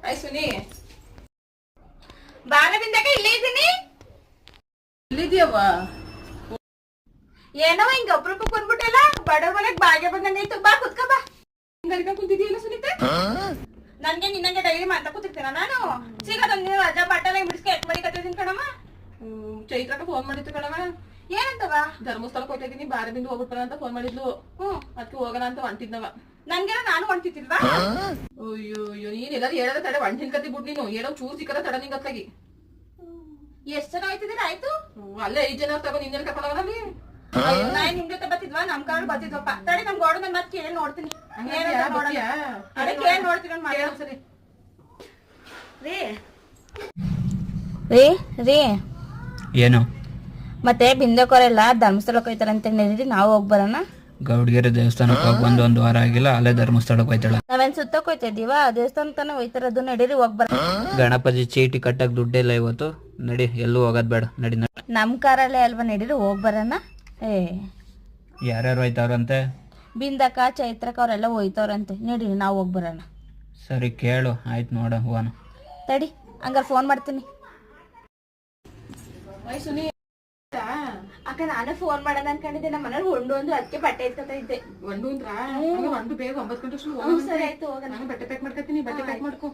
ಆಯ್ ಸುನಿ ಬಾರ ಬಿಂದಾಗ ಇಲ್ಲೇ ಇದ್ದೀನಿ. ಇಲ್ಲಿದ್ಯವ್ವ? ಏನೋ ಹಿಂಗ ಅಪ್ರೂಪಕ್ಕೆ ಬಂದ್ಬಿಟ್ಟಲ್ಲ, ಬಡವ್ರ ಮನೆಗ್ ಬಾಗೆ ಬಂದಂಗೈತು. ಬಾ ಕುತ್ಕ ಬಾ. ಹಿಂಗ ಕುಂತಿದ್ಯಲ್ಲ ಸುನೀತೆ? ನನ್ಗೆ ನಿನ್ನಂಗೆ ಡೈಲಿ ಮಾತಾ ಕೂತಿರ್ತೀನ ನಾನು. ಸಿಗದೊಂದು ರಜಾ ಬಟ್ಟೆ ಬಿಡಿಸ್ಕೆ ಎಟ್ ಮಾಡಿ ಕಟ್ಟಿದೀನಿ ಕಣಮ್ಮ. ಚೈತ್ರಕ್ಕ ಫೋನ್ ಮಾಡಿತ್ತು ಕಣವ. ಏನಂತವ? ಧರ್ಮಸ್ಥಳಕ್ಕೆ ಹೋಗ್ತಾ ಇದೀನಿ, ಬಾರ ಬಿಂದು ಹೋಗ್ಬಿಟ್ಬರ ಅಂತ ಫೋನ್ ಮಾಡಿದ್ಲು. ಅದಕ್ಕೆ ಹೋಗೋಣ ಅಂತ ಹೊಂಟಿದ್ನವ. ನನ್ಗೆಲ್ಲ ನಾನು ಹೊಂಟಿತ್ತಿಲ್ವಾ? ಅಯ್ಯೋ ಅಯ್ಯೋ, ನೀನ್ ಎಲ್ಲಾರು ಹೇಳದ ತಡೆ ಒಂಟಿನ ಕತ್ತಿ ಬಿಡ್ ನೀನು. ಏನೋ ಚೂರ್ ಸಿಕ್ಕದ ತಡ ನಿಂಗ್ ಅತ್ಲಾಗಿ. ಎಷ್ಟ್ ಜನ ಆಯ್ತಿದ್ದೀರ? ಆಯ್ತು ಅಲ್ಲೇ 5 ಜನ ತಗೋ, ನಿನ್ನೆಲ್ಲ ಕರ್ಕೊಂಡೋಗಲ್ಲಿ. ನಾನ್ ನಿಮ್ ಜೊತೆ ಬತ್ತಿದ್ವಾ? ನಮ್ ಕಾಳು ಬತ್ತಿದ್ವಪ್ಪ. ತಡಿ ನಮ್ ಗೋಡ ನನ್ ಮತ್ ಕೇಳಿ ನೋಡ್ತೀನಿ. ಅದೇ ಕೇಳಿ ನೋಡ್ತೀನಿ ಸರಿ. ರೀ ರೀ ಏನು ಮತ್ತೆ ಬಿಂದಕೋರೆಲ್ಲ ಧರ್ಮಸ್ಥಳಕ್ಕೆ ಹೋಯ್ತಾರಂತ ನಡೀರಿ, ನಾವು ಹೋಗ್ ಬರೋಣ. ಗೌಡ್ಗೆರೆ ದೇವಸ್ಥಾನಕ್ಕೆ ಹೋಗಿ ಬಂದು 1 ವಾರ ಆಗಿಲ್ಲ, ಅಲ್ಲೇ ಧರ್ಮಸ್ಥಳಕ್ಕೆ ಹೋಯ್ತಾಳ. ನಾವೇನ್ ಸುತ್ತಕ್ ಹೋಯ್ತಿದೀವ? ದೇವಸ್ಥಾನ ತಾನೇ ಹೋಯ್ತಾರದು. ನಡೀರಿ ಹೋಗ್ ಬರೋಣ. ಗಣಪತಿ ಚೀಟಿ ಕಟ್ಟಕ್ ದುಡ್ಡಿಲ್ಲ ಇವತ್ತು. ನಡಿ, ಎಲ್ಲೂ ಹೋಗೋದ್ ಬೇಡ, ನಡಿ. ನಮ್ ಕಾರಲ್ಲೇ ಅಲ್ವಾ, ನಡೀರಿ ಹೋಗ್ ಬರೋಣ. ಯಾರ್ಯಾರು ಹೋಯ್ತಾವ್ರಂತೆ? ಬಿಂದಕ ಚೈತ್ರಕ ಅವರೆಲ್ಲ ಹೋಯ್ತವ್ರಂತೆ. ನಡೀರಿ ನಾವು ಹೋಗ್ ಬರೋಣ. ಸರಿ ಕೇಳು, ಆಯ್ತು ನೋಡ ಹೋಗೋಣ. ತಡಿ ಹಂಗಾರ ಫೋನ್ ಮಾಡ್ತೀನಿ. ಆಯ್ ಸುನಿ ಅಕ್ಕ ನಾನೇ ಫೋನ್ ಮಾಡೋಣ ಅನ್ಕೊಂಡಿದ್ದೆ. ನಮ್ಮ ಮನೇಲಿ ಹೊಂಡು ಅಂದ್ರೆ ಅದಕ್ಕೆ ಬಟ್ಟೆ ಇಟ್ಕೊತಾ ಇದ್ದೆ. ಒಂದು ಬೇಗ 9 ಗಂಟೆ ಸರಿ ಆಯ್ತು ಹೋಗೋಣ. ನಾನು ಬಟ್ಟೆ ಪ್ಯಾಕ್ ಮಾಡ್ಕೊತೀನಿ, ಬಟ್ಟೆ ಪ್ಯಾಕ್ ಮಾಡ್ಕೊ.